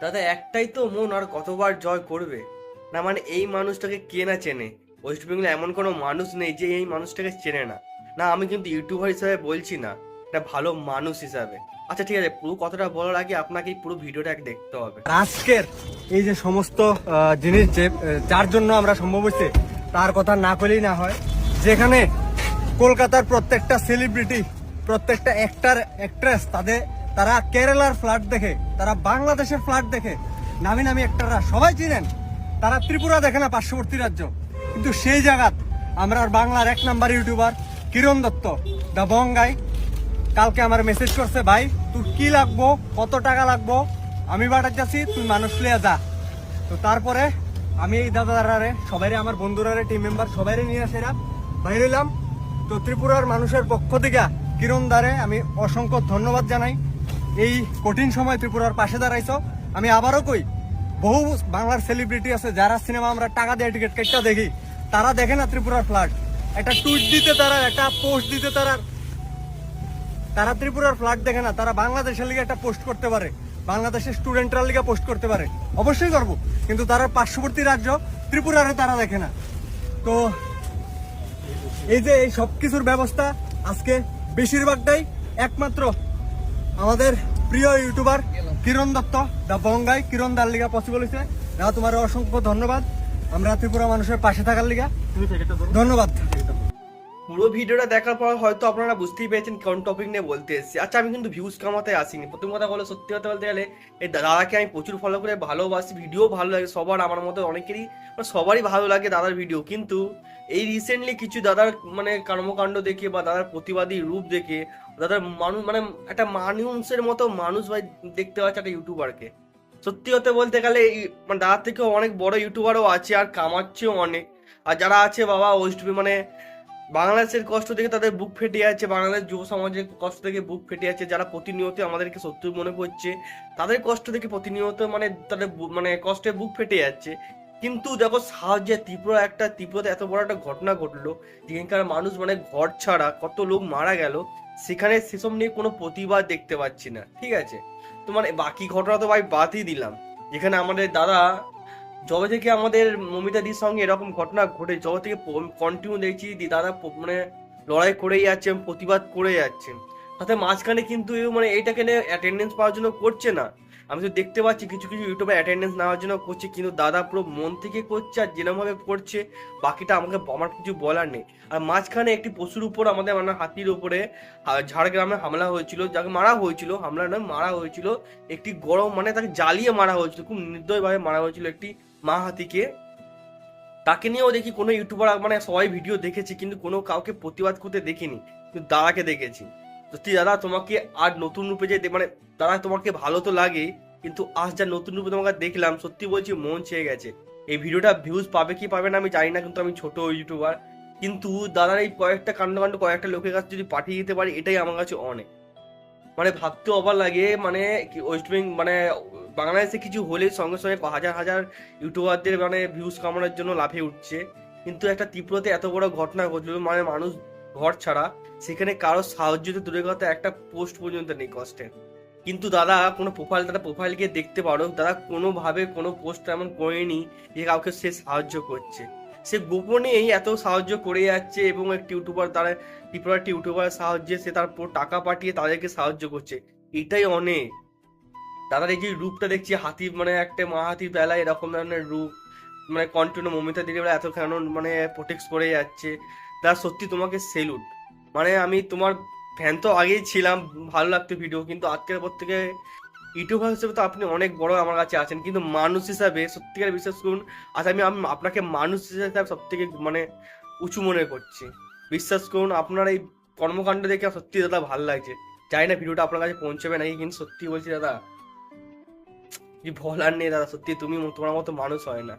দাদা একটাই তো মন, আর কতবার জয় করবে? না মানে এই মানুষটাকে কে না চেনে? ওয়েস্ট বেঙ্গলে এমন কোনো মানুষ নেই যে এই মানুষটাকে চেনে না। না আমি কিন্তু ইউটিউবার হিসাবে বলছি না, একটা ভালো মানুষ হিসাবে। আচ্ছা ঠিক আছে, পুরো কথাটা বলার আগে আপনাকে এই পুরো ভিডিওটা দেখতে হবে। আজকের এই যে সমস্ত জিনিস যে যার জন্য আমরা সম্ভব হয়েছে তার কথা না করলেই না হয়। যেখানে কলকাতার প্রত্যেকটা সেলিব্রিটি, প্রত্যেকটা অ্যাক্টর অ্যাক্ট্রেস তারা কেরালার ফ্ল্যাট দেখে, তারা বাংলাদেশের ফ্ল্যাট দেখে, নামি নামি অ্যাক্টররা সবাই চিনেন। তারা ত্রিপুরা দেখে না, পার্শ্ববর্তী রাজ্য। কিন্তু সেই জায়গাত আমরা বাংলার 1 নাম্বার ইউটিউবার কিরণ দত্ত দা বঙ্গাই কালকে আমার মেসেজ করছে, ভাই তোর কি লাগবো, কত টাকা লাগবো, আমি বাটার যাচ্ছি, তুই মানুষ লিয়া যা। তো তারপরে আমি এই দাদারে সবাই, আমার বন্ধুরারে, টিম মেম্বার সবাই নিয়ে সেরা বাইরে এলাম। তো ত্রিপুরার মানুষের পক্ষ থেকে কিরণ দারে আমি অসংখ্য ধন্যবাদ জানাই। এই কঠিন সময় ত্রিপুরার পাশে দাঁড়াইছো। আমি আবারও কই, বহু বাংলার সেলিব্রিটি আছে যারা সিনেমা আমরা টাকা দিয়ে টিকিট কেটটা দেখি, তারা দেখে না ত্রিপুরার ফ্ল্যাট। একটা টুইট দিতে তারা, একটা পোস্ট দিতে তারা ত্রিপুরার ফ্ল্যাট দেখে না। তারা বাংলাদেশের লিগে একটা পোস্ট করতে পারে, বাংলাদেশের স্টুডেন্টরা লিগে পোস্ট করতে পারে, অবশ্যই করবো। কিন্তু তারা পার্শ্ববর্তী রাজ্য ত্রিপুরারে তারা দেখে না। তো এই যে এই সবকিছুর ব্যবস্থা আজকে বেশিরভাগটাই একমাত্র আমাদের প্রিয় ইউটিউবার কিরণ দত্ত দা বঙ্গাই, কিরণ দার লিগা পসিবল হয়েছে। তোমার অসংখ্য ধন্যবাদ আমরা ত্রিপুরা মানুষের পাশে থাকার লিগা, ধন্যবাদ। পুরো ভিডিওটা দেখার পর হয়তো আপনারা বুঝতেই পেরেছেন কোন টপিক নিয়ে বলতে এসেছি। আচ্ছা আমি কিন্তু ভিউজ কামাতে আসিনি। প্রথম কথা বলে, সত্যি কথা বলতে গেলে এই দাদাকে আমি প্রচুর ফলো করে ভালোবাসি, ভিডিও ভালো লাগে সবার, আমার মতো অনেকেরই, সবারই ভালো লাগে দাদার ভিডিও। কিন্তু এই রিসেন্টলি কিছু দাদার মানে কর্মকাণ্ড দেখে বা দাদার প্রতিবাদী রূপ দেখে, দাদার মানুষ মানে একটা মানুষের মতো মানুষ ভাই দেখতে পাচ্ছে একটা ইউটিউবারকে। সত্যি কথা বলতে গেলে মানে দাদার থেকেও অনেক বড় ইউটিউবারও আছে আর কামাচ্ছেও অনেক। আর যারা আছে বাবা ওয়েস্ট মানে বাংলাদেশের কষ্ট থেকে তাদের বুক ফেটে যাচ্ছে, বাংলাদেশ যুব সমাজের কষ্ট থেকে বুক ফেটে যাচ্ছে, যারা প্রতিনিয়ত আমাদেরকে শত্রু মনে করছে, তাদের কষ্ট থেকে প্রতিনিয়ত মানে তাদের মানে কষ্টে বুক ফেটে যাচ্ছে। কিন্তু দেখো সাহায্যে ত্রিপুরাতে এত বড় একটা ঘটনা ঘটলো, যেখানকার মানুষ মানে ঘর ছাড়া কত লোক মারা গেল, সেখানে সেসব নিয়ে কোনো প্রতিবাদ দেখতে পাচ্ছি না। ঠিক আছে, তো মানে বাকি ঘটনা তো ভাই বাদই দিলাম, যেখানে আমাদের দাদা যবে থেকে আমাদের মমিতাদির সঙ্গে এরকম ঘটনা ঘটে, যবে থেকে কন্টিনিউ দেখছি দাদা মানে লড়াই করে যাচ্ছেন, প্রতিবাদ করে যাচ্ছেন, তাতে মাঝখানে কিন্তু মানে এইটাকে নিয়ে অ্যাটেন্ডেন্স পাওয়ার জন্য করছে না। আমি তো দেখতে পাচ্ছি কিছু কিছু ইউটিউবে অ্যাটেন্ডেন্স নেওয়ার জন্য করছে, কিন্তু দাদা পুরো মন থেকে করছে আর যেরকমভাবে করছে, বাকিটা আমার কিছু বলার নেই। আর মাঝখানে একটি পশুর উপর, আমাদের মানে হাতির উপরে ঝাড়গ্রামে হামলা হয়েছিল, যাকে মারা হয়েছিল, হামলা নয় মারা হয়েছিল, একটি গরম মানে তাকে জ্বালিয়ে মারা হয়েছিল, খুব নির্দয়ভাবে মারা হয়েছিল একটি মা হাতিকে। তাকে নিয়েও দেখি কোনো ইউটিউবার মানে সবাই ভিডিও দেখেছি, কিন্তু কোনো কাউকে প্রতিবাদ করতে দেখিনি, কিন্তু দাদাকে দেখেছি। সত্যি দাদা তোমাকে আর নতুন রূপে যে মানে দাদা তোমাকে ভালো তো লাগে, কিন্তু আজ যা নতুন রূপে তোমাকে দেখলাম, সত্যি বলছি মন ছেয়ে গেছে। এই ভিডিওটা ভিউজ পাবে কি পাবে না আমি জানি না, কিন্তু আমি ছোট ইউটিউবার, কিন্তু দাদার এই কয়েকটা কাণ্ড কয়েকটা লোকের কাছে যদি পাঠিয়ে দিতে পারি, এটাই আমার কাছে অনেক। মানে ভাবতে অবাক লাগে, মানে ওয়েস্ট বেঙ্গল মানে বাংলাদেশে কিছু হলে সঙ্গে সঙ্গে হাজার হাজার ইউটিউবারদের মানে ভিউজ কামানোর জন্য লাফিয়ে উঠছে, কিন্তু একটা ত্রিপুরাতে এত বড় ঘটনা ঘটলো, মানে মানুষ ঘর ছাড়া, সেখানে কারো সাহায্য তো দূরের কথা, একটা পোস্ট পর্যন্ত নেই কষ্টের। কিন্তু দাদা কোনো প্রোফাইল গিয়ে দেখতে পারো, দাদা কোনোভাবে কোনো পোস্ট এমন করেনি যে কাউকে সে সাহায্য করছে। সে গোপনেই এত সাহায্য করে যাচ্ছে, এবং একটি ইউটিউবার তারা ত্রিপুরার একটি ইউটিউবারের সাহায্যে সে তারপর টাকা পাঠিয়ে তাদেরকে সাহায্য করছে, এটাই অনেক। দাদার এই যে রূপটা দেখছি, হাতি মানে একটা মা হাতির বেলায় এরকম ধরনের রূপ, মানে কন্টিনিউ মমিতা দিদি বেলা এত কেন মানে প্রোটেক্ট করে যাচ্ছে, দাদা সত্যি তোমাকে সেলুট। মানে আমি তোমার ফ্যান তো আগেই ছিলাম, ভালো লাগতো ভিডিও, কিন্তু আজকের পর থেকে ইউটিউবার হিসেবে তো আপনি অনেক বড় আমার কাছে আছেন, কিন্তু মানুষ হিসাবে সত্যিকার বিশ্বাস করুন, আজ আমি আপনাকে মানুষ হিসাবে সব থেকে মানে উঁচু মনে করছি। বিশ্বাস করুন আপনার এই কর্মকাণ্ড দেখে সত্যি দাদা ভালো লাগছে। জানি না ভিডিওটা আপনার কাছে পৌঁছবে নাকি, কিন্তু সত্যি বলছি দাদা কি বলার নেই দাদা, সত্যি তুমি তোমার মতো মানুষ হয় না।